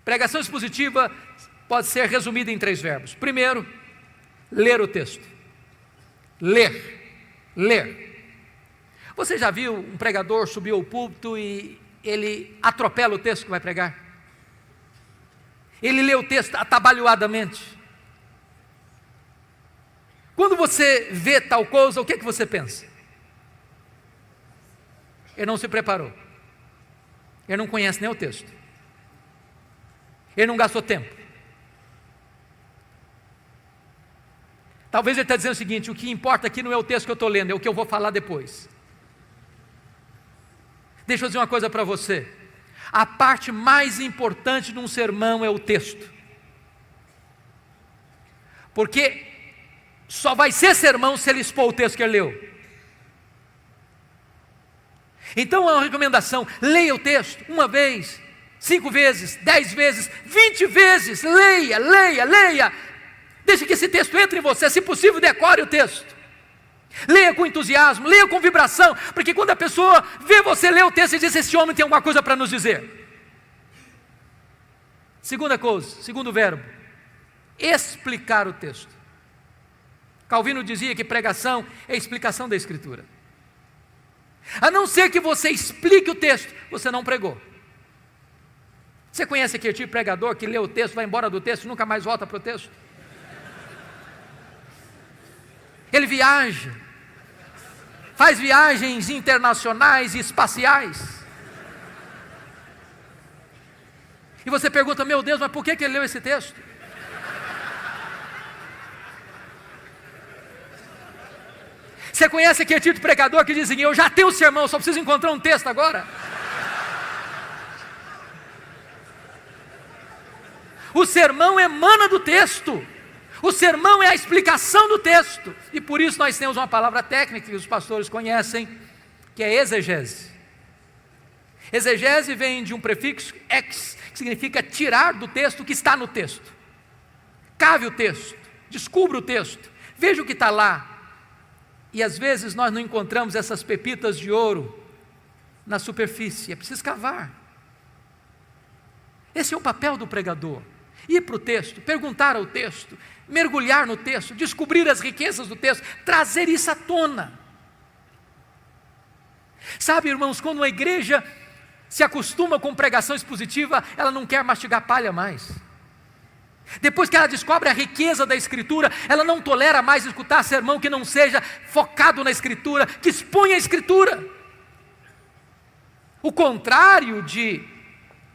Pregação expositiva pode ser resumida em 3 verbos. Primeiro, ler o texto. Ler. Você já viu um pregador subir ao púlpito e ele atropela o texto que vai pregar? Ele lê o texto atabalhoadamente. Quando você vê tal coisa, o que é que você pensa? Ele não se preparou. Ele não conhece nem o texto. Ele não gastou tempo. Talvez ele está dizendo o seguinte: o que importa aqui não é o texto que eu estou lendo, é o que eu vou falar depois. Deixa eu dizer uma coisa para você. A parte mais importante de um sermão é o texto. Porque só vai ser sermão se ele expor o texto que ele leu. Então é uma recomendação: leia o texto 1 vez, 5 vezes, 10 vezes, 20 vezes. Leia. Deixe que esse texto entre em você. Se possível, decore o texto. Leia com entusiasmo, leia com vibração, porque quando a pessoa vê você ler o texto e diz: esse homem tem alguma coisa para nos dizer. Segunda coisa, segundo verbo, explicar o texto. Calvino dizia que pregação é explicação da Escritura. A não ser que você explique o texto, você não pregou. Você conhece aquele tipo de pregador que lê o texto, vai embora do texto e nunca mais volta para o texto? Ele viaja, faz viagens internacionais e espaciais. E você pergunta: meu Deus, mas por que ele leu esse texto? Você conhece aquele tipo de pregador que diz assim: eu já tenho o sermão, só preciso encontrar um texto agora? O sermão emana do texto. O sermão é a explicação do texto. E por isso nós temos uma palavra técnica que os pastores conhecem, que é exegese. Exegese vem de um prefixo ex, que significa tirar do texto o que está no texto. Cave o texto, descubra o texto, veja o que está lá. E às vezes nós não encontramos essas pepitas de ouro na superfície, é preciso cavar. Esse é o papel do pregador: ir para o texto, perguntar ao texto, mergulhar no texto, descobrir as riquezas do texto, trazer isso à tona. Sabe, irmãos, quando uma igreja se acostuma com pregação expositiva, ela não quer mastigar palha mais. Depois que ela descobre a riqueza da Escritura, ela não tolera mais escutar sermão que não seja focado na Escritura, que exponha a Escritura. O contrário de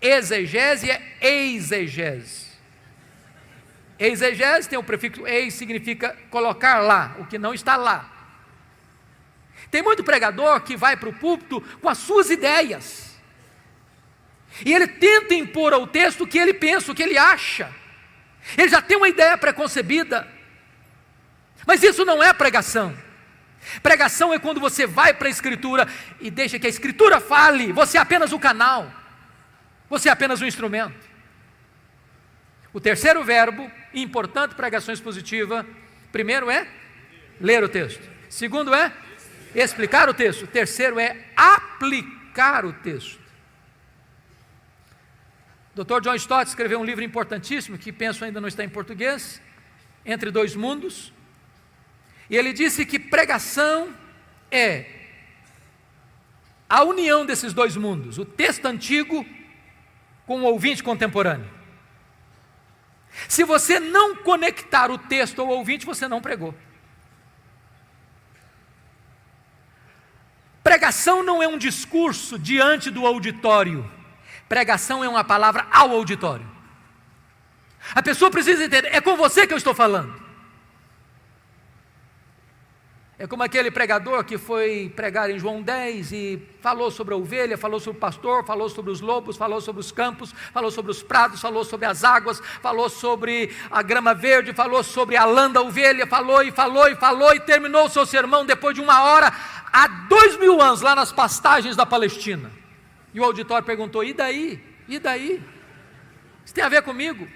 exegese é exegese. Exegese tem o prefixo eis, significa colocar lá, o que não está lá. Tem muito pregador que vai para o púlpito com as suas ideias, e ele tenta impor ao texto o que ele pensa, o que ele acha. Ele já tem uma ideia preconcebida, mas isso não é pregação. Pregação é quando você vai para a Escritura e deixa que a Escritura fale, você é apenas o canal, você é apenas um instrumento. O terceiro verbo, importante pregação expositiva: primeiro é ler o texto, segundo é explicar o texto, terceiro é aplicar o texto. Dr. John Stott escreveu um livro importantíssimo, que penso ainda não está em português, Entre Dois Mundos, e ele disse que pregação é a união desses dois mundos, o texto antigo com o ouvinte contemporâneo. Se você não conectar o texto ao ouvinte, você não pregou. Pregação não é um discurso diante do auditório. Pregação é uma palavra ao auditório. A pessoa precisa entender: é com você que eu estou falando. É como aquele pregador que foi pregar em João 10 e falou sobre a ovelha, falou sobre o pastor, falou sobre os lobos, falou sobre os campos, falou sobre os prados, falou sobre as águas, falou sobre a grama verde, falou sobre a lã da ovelha, falou e terminou o seu sermão depois de 1 hora, há 2000 anos, lá nas pastagens da Palestina. E o auditório perguntou: e daí? E daí? Isso tem a ver comigo?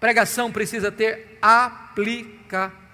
Pregação precisa ter aplicação.